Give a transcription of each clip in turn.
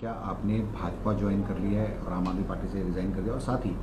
क्या आपने भाजपा ज्वाइन कर लिया है और आम आदमी पार्टी से रिजाइन कर दिया, और साथ ही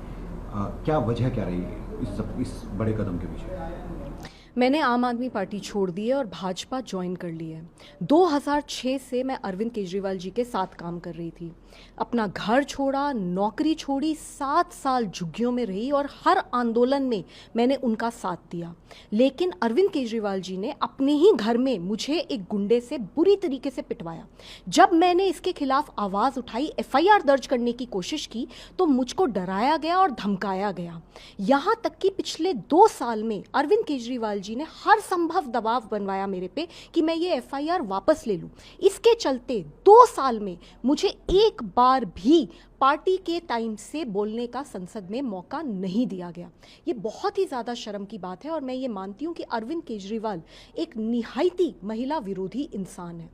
क्या वजह क्या रही है इस बड़े कदम के पीछे? मैंने आम आदमी पार्टी छोड़ दी है और भाजपा ज्वाइन कर ली है। 2006 से मैं अरविंद केजरीवाल जी के साथ काम कर रही थी। अपना घर छोड़ा, नौकरी छोड़ी, 7 साल झुग्गियों में रही और हर आंदोलन में मैंने उनका साथ दिया। लेकिन अरविंद केजरीवाल जी ने अपने ही घर में मुझे एक गुंडे से बुरी तरीके से पिटवाया। जब मैंने इसके खिलाफ आवाज़ उठाई, एफआईआर दर्ज करने की कोशिश की, तो मुझको डराया गया और धमकाया गया। यहाँ तक कि पिछले 2 साल में अरविंद केजरीवाल जी ने हर संभव दबाव बनवाया मेरे पे कि मैं ये एफआईआर वापस ले लूं। इसके चलते 2 साल में मुझे एक बार भी पार्टी के टाइम से बोलने का संसद में मौका नहीं दिया गया। ये बहुत ही ज़्यादा शर्म की बात है और मैं ये मानती हूँ कि अरविंद केजरीवाल एक निहायती महिला विरोधी इंसान है।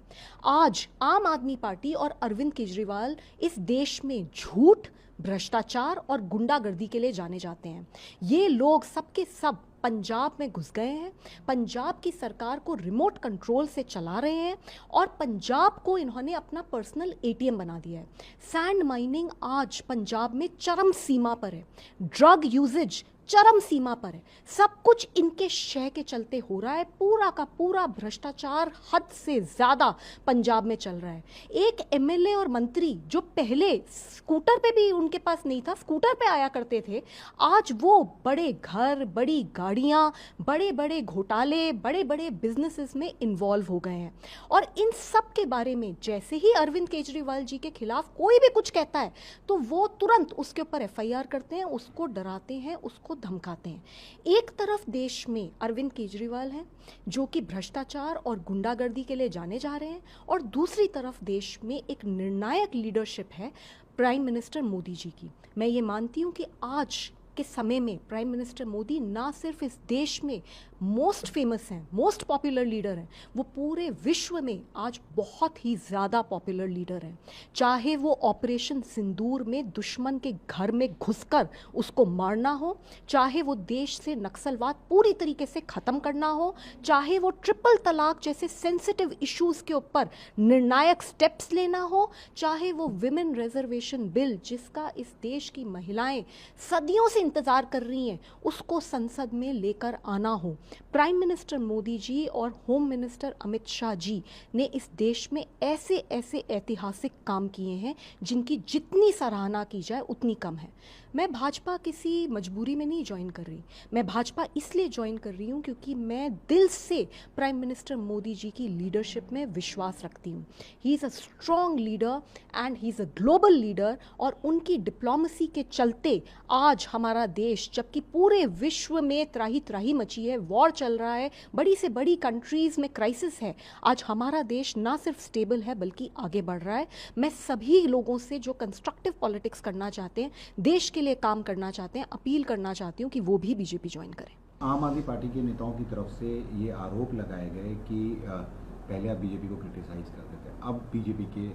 आज आम आदमी पार्टी और अरविंद केजरीवाल इस देश में झूठ, भ्रष्टाचार और गुंडागर्दी के लिए जाने जाते हैं। ये लोग सबके सब पंजाब में घुस गए हैं, पंजाब की सरकार को रिमोट कंट्रोल से चला रहे हैं और पंजाब को इन्होंने अपना पर्सनल एटीएम बना दिया है। सैंड माइनिंग आज पंजाब में चरम सीमा पर है, ड्रग यूजेज चरम सीमा पर है। सब कुछ इनके शय के चलते हो रहा है। पूरा का पूरा भ्रष्टाचार हद से ज़्यादा पंजाब में चल रहा है। एक एमएलए और मंत्री जो पहले स्कूटर पे भी उनके पास नहीं था, स्कूटर पे आया करते थे, आज वो बड़े घर, बड़ी गाड़ियाँ, बड़े बड़े घोटाले, बड़े बड़े बिजनेसेस में इन्वॉल्व हो गए हैं। और इन सब के बारे में जैसे ही अरविंद केजरीवाल जी के खिलाफ कोई भी कुछ कहता है तो वो तुरंत उसके ऊपर एफआईआर करते हैं, उसको डराते हैं, उसको धमकाते हैं। एक तरफ देश में अरविंद केजरीवाल हैं जो कि भ्रष्टाचार और गुंडागर्दी के लिए जाने जा रहे हैं, और दूसरी तरफ देश में एक निर्णायक लीडरशिप है प्राइम मिनिस्टर मोदी जी की। मैं ये मानती हूँ कि आज के समय में प्राइम मिनिस्टर मोदी ना सिर्फ इस देश में मोस्ट फेमस हैं, मोस्ट पॉपुलर लीडर हैं, वो पूरे विश्व में आज बहुत ही ज़्यादा पॉपुलर लीडर हैं। चाहे वो ऑपरेशन सिंदूर में दुश्मन के घर में घुसकर उसको मारना हो, चाहे वो देश से नक्सलवाद पूरी तरीके से ख़त्म करना हो, चाहे वो ट्रिपल तलाक जैसे सेंसिटिव इश्यूज़ के ऊपर निर्णायक स्टेप्स लेना हो, चाहे वो विमेन रिजर्वेशन बिल जिसका इस देश की महिलाएं सदियों से इंतज़ार कर रही हैं उसको संसद में लेकर आना हो, प्राइम मिनिस्टर मोदी जी और होम मिनिस्टर अमित शाह जी ने इस देश में ऐसे ऐसे ऐतिहासिक काम किए हैं जिनकी जितनी सराहना की जाए उतनी कम है। मैं भाजपा किसी मजबूरी में नहीं ज्वाइन कर रही, मैं भाजपा इसलिए ज्वाइन कर रही हूँ क्योंकि मैं दिल से प्राइम मिनिस्टर मोदी जी की लीडरशिप में विश्वास रखती हूँ। He is a strong leader and he is a global leader, और उनकी डिप्लोमेसी के चलते आज हमारा देश, जबकि पूरे विश्व में त्राही त्राही मची है, वॉर चल रहा है, बड़ी से बड़ी कंट्रीज़ में क्राइसिस है, आज हमारा देश ना सिर्फ स्टेबल है बल्कि आगे बढ़ रहा है। मैं सभी लोगों से जो कंस्ट्रक्टिव पॉलिटिक्स करना चाहते हैं, देश के लिए काम करना चाहते हैं, अपील करना चाहती हूँ कि वो भी बीजेपी ज्वाइन करें। आम आदमी पार्टी के नेताओं की तरफ से ये आरोप लगाए गए कि पहले आप बीजेपी को क्रिटिसाइज करते थे, अब बीजेपी के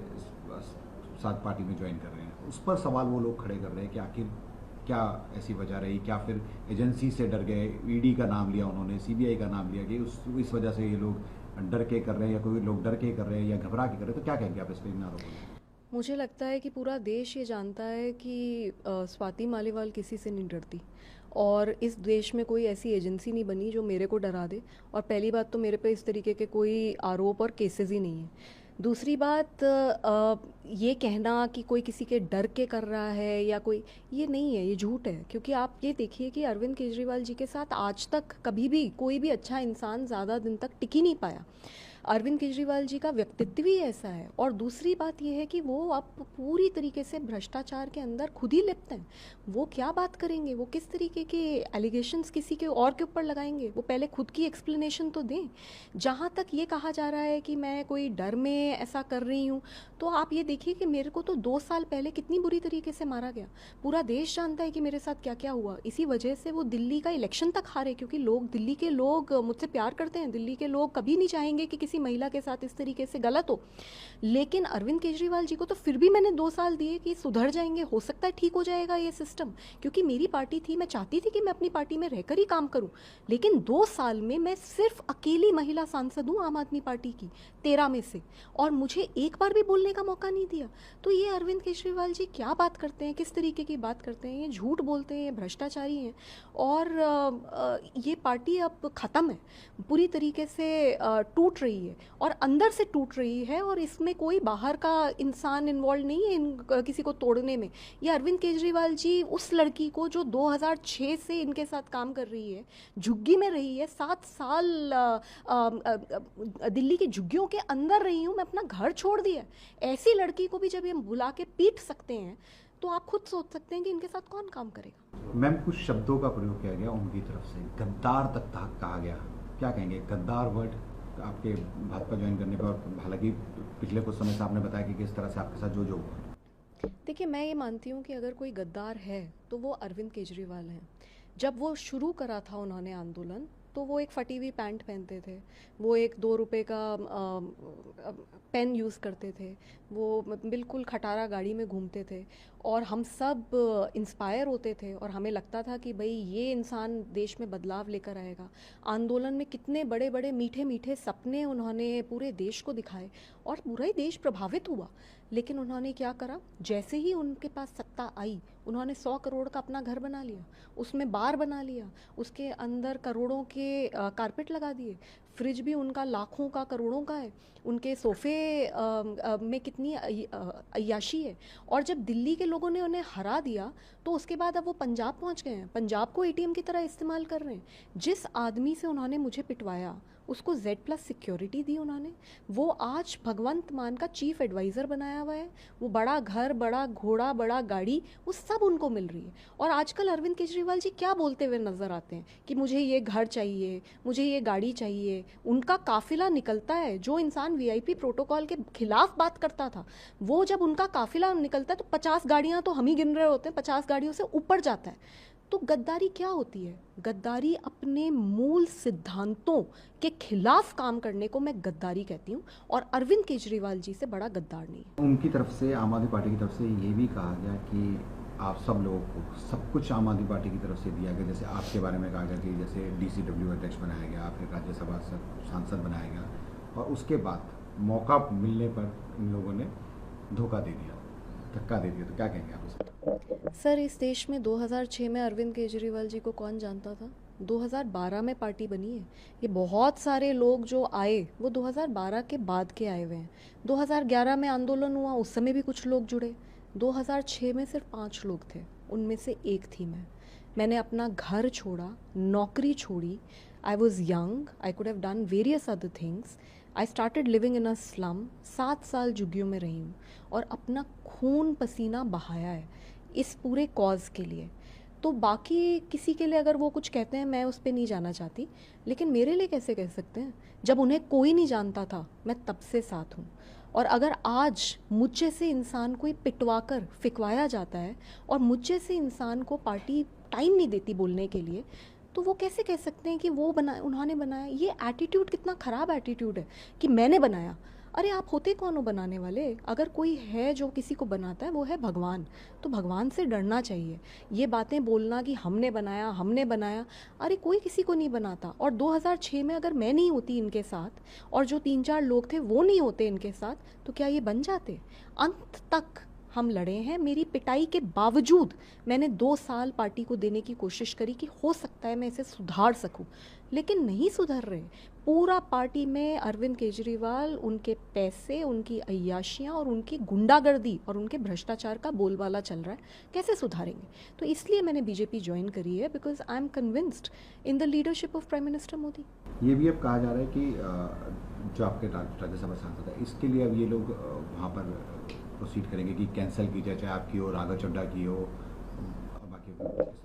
साथ पार्टी में ज्वाइन कर रहे हैं। उस पर सवाल वो लोग खड़े कर रहे हैं कि आखिर क्या ऐसी वजह रही, क्या फिर एजेंसी से डर गए, ईडी का नाम लिया उन्होंने, सीबीआई का नाम लिया, कि इस वजह से ये लोग डर के कर रहे हैं, या कोई लोग डर के कर रहे हैं या घबरा के कर रहे हैं, तो क्या कहेंगे आप इस पर इन आरोपों में? मुझे लगता है कि पूरा देश ये जानता है कि स्वाति मालीवाल किसी से नहीं डरती, और इस देश में कोई ऐसी एजेंसी नहीं बनी जो मेरे को डरा दे। और पहली बात तो मेरे पे इस तरीके के कोई आरोप और केसेस ही नहीं है। दूसरी बात, ये कहना कि कोई किसी के डर के कर रहा है या कोई, ये नहीं है, ये झूठ है। क्योंकि आप ये देखिए कि अरविंद केजरीवाल जी के साथ आज तक कभी भी कोई भी अच्छा इंसान ज़्यादा दिन तक टिक ही नहीं पाया। अरविंद केजरीवाल जी का व्यक्तित्व ही ऐसा है। और दूसरी बात यह है कि वो अब पूरी तरीके से भ्रष्टाचार के अंदर खुद ही लिप्त हैं। वो क्या बात करेंगे, वो किस तरीके के एलिगेशंस किसी के और के ऊपर लगाएंगे, वो पहले खुद की एक्सप्लेनेशन तो दें। जहाँ तक ये कहा जा रहा है कि मैं कोई डर में ऐसा कर रही हूँ, तो आप ये देखिए कि मेरे को तो 2 साल पहले कितनी बुरी तरीके से मारा गया। पूरा देश जानता है कि मेरे साथ क्या क्या हुआ। इसी वजह से वो दिल्ली का इलेक्शन तक हारे, क्योंकि लोग, दिल्ली के लोग मुझसे प्यार करते हैं। दिल्ली के लोग कभी नहीं चाहेंगे कि किसी महिला के साथ इस तरीके से गलत हो। लेकिन अरविंद केजरीवाल जी को तो फिर भी मैंने 2 साल दिए कि सुधर जाएंगे, हो सकता है ठीक हो जाएगा ये सिस्टम, क्योंकि मेरी पार्टी थी, मैं चाहती थी कि मैं अपनी पार्टी में रहकर ही काम करूं। लेकिन 2 साल में मैं सिर्फ अकेली महिला सांसद हूं आम आदमी पार्टी की 13 में से, और मुझे एक बार भी बोलने का मौका नहीं दिया। तो ये अरविंद केजरीवाल जी क्या बात करते हैं, किस तरीके की बात करते हैं, ये झूठ बोलते हैं, ये भ्रष्टाचारी हैं। और ये पार्टी अब ख़त्म है, पूरी तरीके से टूट रही है और अंदर से टूट रही है, और इसमें कोई बाहर का इंसान इन्वॉल्व नहीं है किसी को तोड़ने में। ये अरविंद केजरीवाल जी उस लड़की को जो 2006 से इनके साथ काम कर रही है, झुग्गी में रही है, 7 साल दिल्ली की झुग्गियों के अंदर रही हूँ, मैं अपना घर छोड़ दिया, ऐसी लड़की को भी जब ये बुला के पीट सकते हैं तो आप खुद सोच सकते हैं कि इनके साथ कौन काम करेगा। मैम, कुछ शब्दों का प्रयोग किया गया उनकी तरफ से, गद्दार तक कहा गया, क्या कहेंगे? गद्दार वर्ड आपके भाजपा ज्वाइन करने पर, हालांकि पिछले कुछ समय से आपने बताया कि किस तरह से आपके साथ जो हुआ। देखिए, मैं ये मानती हूँ कि अगर कोई गद्दार है तो वो अरविंद केजरीवाल हैं। जब वो शुरू करा था उन्होंने आंदोलन, तो वो एक फटी हुई पैंट पहनते थे, वो एक 2 रुपए का पेन यूज़ करते थे, वो बिल्कुल खटारा गाड़ी में घूमते थे, और हम सब इंस्पायर होते थे और हमें लगता था कि भाई ये इंसान देश में बदलाव लेकर आएगा। आंदोलन में कितने बड़े बड़े मीठे मीठे सपने उन्होंने पूरे देश को दिखाए और पूरा ही देश प्रभावित हुआ। लेकिन उन्होंने क्या करा, जैसे ही उनके पास सत्ता आई, उन्होंने 100 करोड़ का अपना घर बना लिया, उसमें बार बना लिया, उसके अंदर करोड़ों के कारपेट लगा दिए, फ्रिज भी उनका लाखों का करोड़ों का है, उनके सोफ़े में कितनी अय्याशी है। और जब दिल्ली के लोगों ने उन्हें हरा दिया तो उसके बाद अब वो पंजाब पहुंच गए हैं, पंजाब को एटीएम की तरह इस्तेमाल कर रहे हैं। जिस आदमी से उन्होंने मुझे पिटवाया उसको Z+ सिक्योरिटी दी उन्होंने, वो आज भगवंत मान का चीफ एडवाइज़र बनाया हुआ है, वो बड़ा घर, बड़ा घोड़ा, बड़ा गाड़ी, वो सब उनको मिल रही है। और आजकल अरविंद केजरीवाल जी क्या बोलते हुए नज़र आते हैं कि मुझे ये घर चाहिए, मुझे ये गाड़ी चाहिए। उनका काफिला निकलता है, जो इंसान VIP प्रोटोकॉल के खिलाफ बात करता था, वो जब उनका काफिला निकलता है तो 50 गाड़ियाँ तो हम ही गिन रहे होते हैं, 50 गाड़ियों से ऊपर जाता है। तो गद्दारी क्या होती है? गद्दारी अपने मूल सिद्धांतों के खिलाफ काम करने को मैं गद्दारी कहती हूँ, और अरविंद केजरीवाल जी से बड़ा गद्दार नहीं है। उनकी तरफ से, आम आदमी पार्टी की तरफ से ये भी कहा गया कि आप सब लोगों को सब कुछ आम आदमी पार्टी की तरफ से दिया गया। जैसे आपके बारे में कहा गया कि जैसे DCW अध्यक्ष बनाया गया, फिर राज्यसभा सांसद बनाया गया, और उसके बाद मौका मिलने पर इन लोगों ने धोखा दे दिया, धक्का दे दिया। तो क्या कहेंगे आप इस पर? सर, इस देश में 2006 में अरविंद केजरीवाल जी को कौन जानता था? 2012 में पार्टी बनी है। ये बहुत सारे लोग जो आए वो 2012 के बाद के आए हुए हैं। 2011 में आंदोलन हुआ, उस समय भी कुछ लोग जुड़े। 2006 में सिर्फ 5 लोग थे, उनमें से एक थी मैं। मैंने अपना घर छोड़ा, नौकरी छोड़ी। I was young, I could have done various other things. I started living in a slum. 7 साल झुग्गियों में रही हूँ और अपना खून पसीना बहाया है इस पूरे कॉज के लिए। तो बाकी किसी के लिए अगर वो कुछ कहते हैं, मैं उस पर नहीं जाना चाहती, लेकिन मेरे लिए कैसे कह सकते हैं जब उन्हें कोई नहीं जानता था? मैं तब से साथ हूँ। और अगर आज मुझे से इंसान कोई पिटवा कर फिकवाया जाता है और मुझे से इंसान को पार्टी टाइम नहीं देती बोलने के लिए, तो वो कैसे कह सकते हैं कि वो उन्होंने बनाया? ये एटीट्यूड कितना ख़राब एटीट्यूड है कि मैंने बनाया। अरे आप होते कौन हो बनाने वाले? अगर कोई है जो किसी को बनाता है वो है भगवान, तो भगवान से डरना चाहिए। ये बातें बोलना कि हमने बनाया, अरे कोई किसी को नहीं बनाता। और 2006 में अगर मैं नहीं होती इनके साथ और जो 3-4 लोग थे वो नहीं होते इनके साथ, तो क्या ये बन जाते? अंत तक हम लड़े हैं। मेरी पिटाई के बावजूद मैंने 2 साल पार्टी को देने की कोशिश करी कि हो सकता है मैं इसे सुधार सकूं, लेकिन नहीं सुधर रहे। पूरा पार्टी में अरविंद केजरीवाल, उनके पैसे, उनकी अय्याशियाँ और उनकी गुंडागर्दी और उनके भ्रष्टाचार का बोलबाला चल रहा है। कैसे सुधारेंगे? तो इसलिए मैंने BJP ज्वाइन करी है, because I am convinced in the leadership of prime minister Modi. ये भी अब कहा जा रहा है कि जो आपके राज्यसभा सांसद है, इसके लिए अब ये लोग वहाँ पर प्रोसीड करेंगे कि कैंसिल की जाए, चाहे आपकी हो, राघव चड्ढा की हो, बाकी क्या कहेंगे?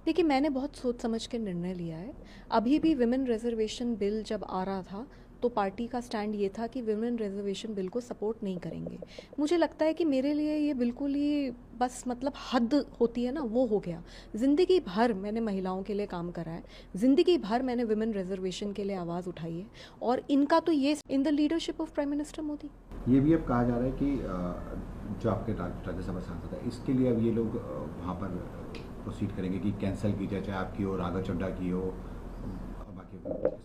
देखिए, मैंने बहुत सोच समझ के निर्णय लिया है। अभी भी विमेन रिजर्वेशन बिल जब आ रहा था तो पार्टी का स्टैंड ये था कि विमेन रिजर्वेशन बिल को सपोर्ट नहीं करेंगे। मुझे लगता है कि मेरे लिए ये बिल्कुल ही बस मतलब हद होती है ना, वो हो गया। ज़िंदगी भर मैंने महिलाओं के लिए काम करा है, ज़िंदगी भर मैंने विमेन रिजर्वेशन के लिए आवाज़ उठाई है, और इनका तो ये in the leadership of prime minister Modi. ये भी अब कहा जा रहा है कि जो आपके राज्यसभा सांसद है, इसके लिए अब ये लोग वहाँ पर प्रोसीड करेंगे कि कैंसिल की जाए, चाहे आपकी हो, राघव चड्ढा की हो, बाकी क्या कहेंगे?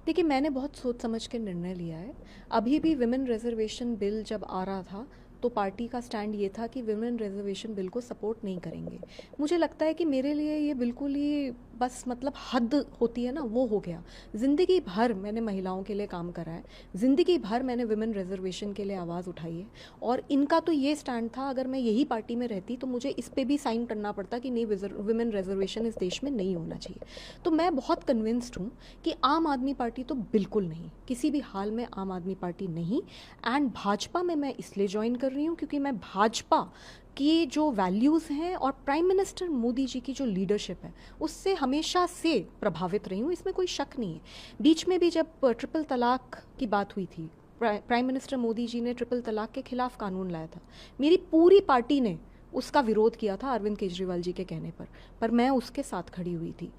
देखिए, मैंने बहुत सोच समझ के निर्णय लिया है। अभी भी विमेन रिजर्वेशन बिल जब आ रहा था तो पार्टी का स्टैंड ये था कि विमेन रिजर्वेशन बिल को सपोर्ट नहीं करेंगे। मुझे लगता है कि मेरे लिए ये बिल्कुल ही बस मतलब हद होती है ना, वो हो गया। ज़िंदगी भर मैंने महिलाओं के लिए काम करा है, ज़िंदगी भर मैंने विमेन रिजर्वेशन के लिए आवाज़ उठाई है, और इनका तो ये स्टैंड था, अगर मैं यही पार्टी में रहती तो मुझे इस पे भी साइन करना पड़ता कि नहीं, विमेन रिजर्वेशन इस देश में नहीं होना चाहिए। तो मैं बहुत कन्विंस्ड हूँ कि आम आदमी पार्टी तो बिल्कुल नहीं, किसी भी हाल में आम आदमी पार्टी नहीं। एंड भाजपा में मैं इसलिए ज्वाइन कर रही हूँ क्योंकि मैं भाजपा की जो वैल्यूज़ हैं और प्राइम मिनिस्टर मोदी जी की जो लीडरशिप है उससे हमेशा से प्रभावित रही हूँ, इसमें कोई शक नहीं है। बीच में भी जब ट्रिपल तलाक की बात हुई थी, प्राइम मिनिस्टर मोदी जी ने ट्रिपल तलाक के खिलाफ कानून लाया था, मेरी पूरी पार्टी ने उसका विरोध किया था अरविंद केजरीवाल जी के कहने पर मैं उसके साथ खड़ी हुई थी।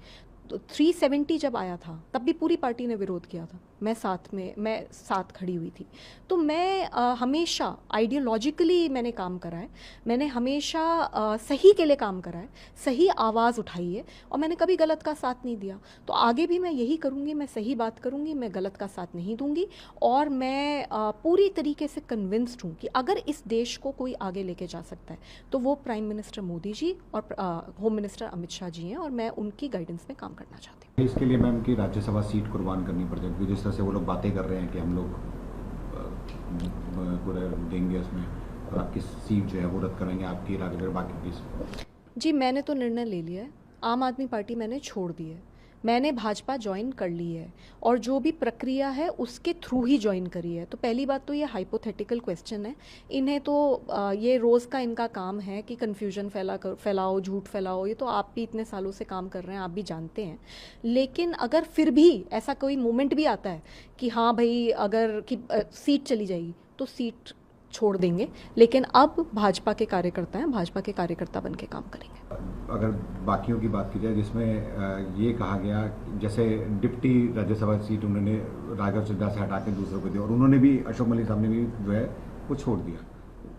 तो 370 जब आया था तब भी पूरी पार्टी ने विरोध किया था, मैं साथ खड़ी हुई थी। तो मैं हमेशा आइडियोलॉजिकली मैंने काम करा है, मैंने हमेशा सही के लिए काम करा है, सही आवाज़ उठाई है, और मैंने कभी गलत का साथ नहीं दिया। तो आगे भी मैं यही करूँगी, मैं सही बात करूँगी, मैं गलत का साथ नहीं दूंगी। और मैं पूरी तरीके से कन्विंस्ड हूँ कि अगर इस देश को कोई आगे लेके जा सकता है तो वो प्राइम मिनिस्टर मोदी जी और होम मिनिस्टर अमित शाह जी हैं, और मैं उनकी गाइडेंस में काम करना चाहती हूँ। इसके लिए मैम की राज्यसभा सीट कुर्बान करनी पड़ जाएगी, जिस तरह से वो लोग बातें कर रहे हैं कि हम लोग पूरा देंगे उसमें, और आपकी सीट जो है वो रद्द करेंगे, आपकी अगर बाकी की। जी, मैंने तो निर्णय ले लिया है, आम आदमी पार्टी मैंने छोड़ दी है, मैंने भाजपा ज्वाइन कर ली है, और जो भी प्रक्रिया है उसके थ्रू ही ज्वाइन करी है। तो पहली बात तो ये हाइपोथेटिकल क्वेश्चन है, इन्हें तो ये रोज़ का इनका काम है कि कन्फ्यूजन फैलाओ, झूठ फैलाओ, ये तो आप भी इतने सालों से काम कर रहे हैं, आप भी जानते हैं। लेकिन अगर फिर भी ऐसा कोई मोमेंट भी आता है कि हाँ भाई, अगर कि सीट चली जाएगी तो सीट छोड़ देंगे, लेकिन अब भाजपा के कार्यकर्ता हैं, भाजपा के कार्यकर्ता बन के काम करेंगे। अगर बाकियों की बात की जाए, जिसमें ये कहा गया जैसे डिप्टी राज्यसभा सीट उन्होंने राघव चड्ढा से हटा के दूसरों को दी, और उन्होंने भी अशोक मलिक साहब ने भी जो है वो छोड़ दिया,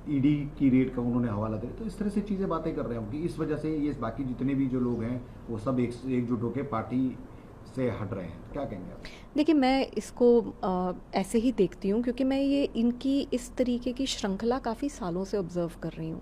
ईडी की रेड का उन्होंने हवाला दिया। तो इस तरह से चीज़ें बातें कर रहे हैं कि इस वजह से ये बाकी जितने भी जो लोग हैं वो सब एकजुट होकर पार्टी से हट रहे हैं। क्या कहेंगे आप? देखिए, मैं इसको ऐसे ही देखती हूँ क्योंकि मैं ये इनकी इस तरीके की श्रृंखला काफ़ी सालों से ऑब्जर्व कर रही हूँ।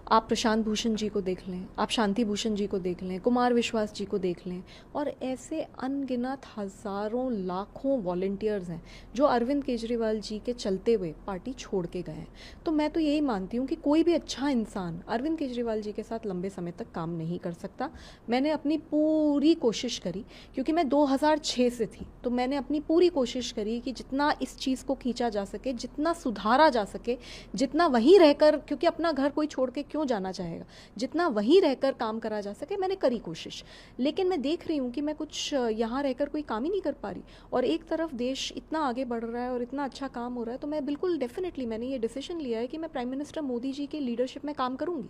आप प्रशांत भूषण जी को देख लें, आप शांति भूषण जी को देख लें, कुमार विश्वास जी को देख लें, और ऐसे अनगिनत हज़ारों लाखों वॉलंटियर्स हैं जो अरविंद केजरीवाल जी के चलते हुए पार्टी छोड़ के गए हैं। तो मैं तो यही मानती हूँ कि कोई भी अच्छा इंसान अरविंद केजरीवाल जी के साथ लंबे समय तक काम नहीं कर सकता। मैंने अपनी पूरी कोशिश करी, क्योंकि मैं 2006 से थी, तो मैंने अपनी पूरी कोशिश करी कि जितना इस चीज़ को खींचा जा सके, जितना सुधारा जा सके, जितना वहीं रहकर, क्योंकि अपना घर कोई छोड़ के क्यों जाना चाहेगा, जितना वहीं रहकर काम करा जा सके, मैंने करी कोशिश। लेकिन मैं देख रही हूँ कि मैं कुछ यहाँ रहकर कोई काम ही नहीं कर पा रही, और एक तरफ देश इतना आगे बढ़ रहा है और इतना अच्छा काम हो रहा है, तो मैं बिल्कुल डेफिनेटली मैंने ये डिसीजन लिया है कि मैं प्राइम मिनिस्टर मोदी जी के लीडरशिप में काम करूँगी।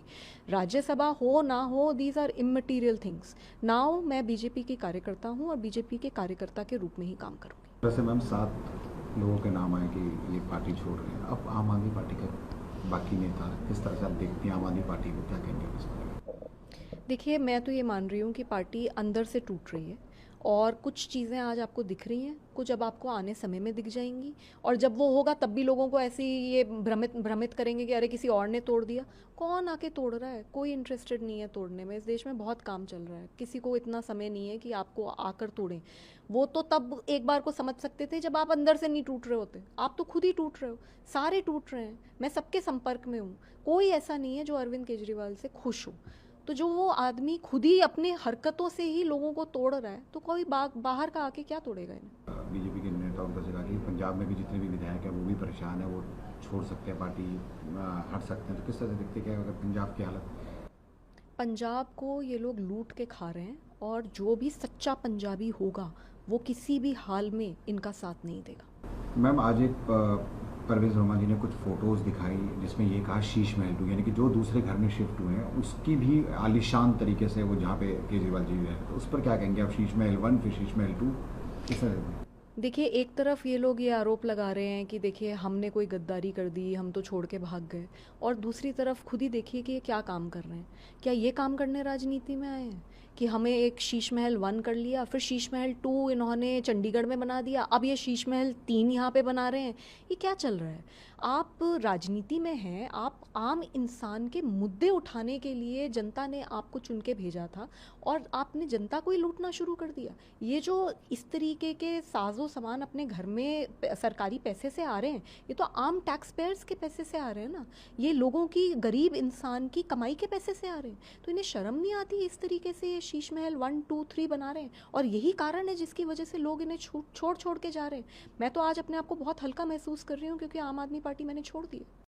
राज्यसभा हो ना हो, these are immaterial things. Now मैं बीजेपी की कार्यकर्ता हूँ और बीजेपी के कार्यकर्ता के रूप में ही काम करूँगी। वैसे मैम 7 लोगों के नाम आए कि ये पार्टी छोड़ रहे हैं, अब आम आदमी पार्टी का बाकी नेता किस तरह से आप देखती हैं आम आदमी पार्टी को, क्या कहेंगे इस बारे में? देखिए, मैं तो ये मान रही हूँ कि पार्टी अंदर से टूट रही है, और कुछ चीज़ें आज आपको दिख रही हैं, कुछ अब आपको आने समय में दिख जाएंगी, और जब वो होगा तब भी लोगों को ऐसी ये भ्रमित करेंगे कि अरे किसी और ने तोड़ दिया। कौन आके तोड़ रहा है? कोई इंटरेस्टेड नहीं है तोड़ने में। इस देश में बहुत काम चल रहा है, किसी को इतना समय नहीं है कि आपको आकर तोड़ें। वो तो तब एक बार को समझ सकते थे जब आप अंदर से नहीं टूट रहे होते, आप तो खुद ही टूट रहे हो, सारे टूट रहे हैं। मैं सबके संपर्क में हूँ, कोई ऐसा नहीं है जो अरविंद केजरीवाल से खुश हो। तो जो वो आदमी खुद ही अपने हरकतों से ही लोगों को तोड़ रहा है, तो कोई बाहर का आके क्या तोड़ेगा इन्हें? बीजेपी के नेताओं का कहा कि पंजाब में भी जितने भी विधायक हैं वो भी परेशान है, वो छोड़ सकते हैं पार्टी, हट सकते हैं। तो किस तरह से देखते हैं अगर पंजाब की हालत? पंजाब को ये लोग लूट के खा रहे हैं, और जो भी सच्चा पंजाबी होगा वो किसी भी हाल में इनका साथ नहीं देगा। मैम आज एक परवेज़ वर्मा जी ने कुछ फ़ोटोज़ दिखाई जिसमें ये कहा शीश महल 2, यानी कि जो दूसरे घर में शिफ्ट हुए हैं उसकी भी आलीशान तरीके से वो जहाँ पे केजरीवाल जी रहे हैं, तो उस पर क्या कहेंगे आप? शीश महल 1 फिर शीश महल 2 किस तरह से? देखिए, एक तरफ ये लोग ये आरोप लगा रहे हैं कि देखिए हमने कोई गद्दारी कर दी, हम तो छोड़ के भाग गए, और दूसरी तरफ खुद ही देखिए कि ये क्या काम कर रहे हैं। क्या ये काम करने राजनीति में आए हैं कि हमें एक शीश महल 1 कर लिया, फिर शीश महल 2 इन्होंने चंडीगढ़ में बना दिया, अब ये शीश महल 3 यहाँ पे बना रहे हैं? ये क्या चल रहा है? आप राजनीति में हैं, आप आम इंसान के मुद्दे उठाने के लिए जनता ने आपको चुन के भेजा था, और आपने जनता को ही लूटना शुरू कर दिया। ये जो इस तरीके के साजो सामान अपने घर में सरकारी पैसे से आ रहे हैं, ये तो आम टैक्स पेयर्स के पैसे से आ रहे हैं ना, ये लोगों की, गरीब इंसान की कमाई के पैसे से आ रहे हैं। तो इन्हें शर्म नहीं आती इस तरीके से ये शीश महल 1 2 3 बना रहे हैं? और यही कारण है जिसकी वजह से लोग इन्हें छोड़ छोड़ के जा रहे हैं। मैं तो आज अपने आप को बहुत हल्का महसूस कर रही हूँ, क्योंकि आम आदमी पार्टी मैंने छोड़ दी है।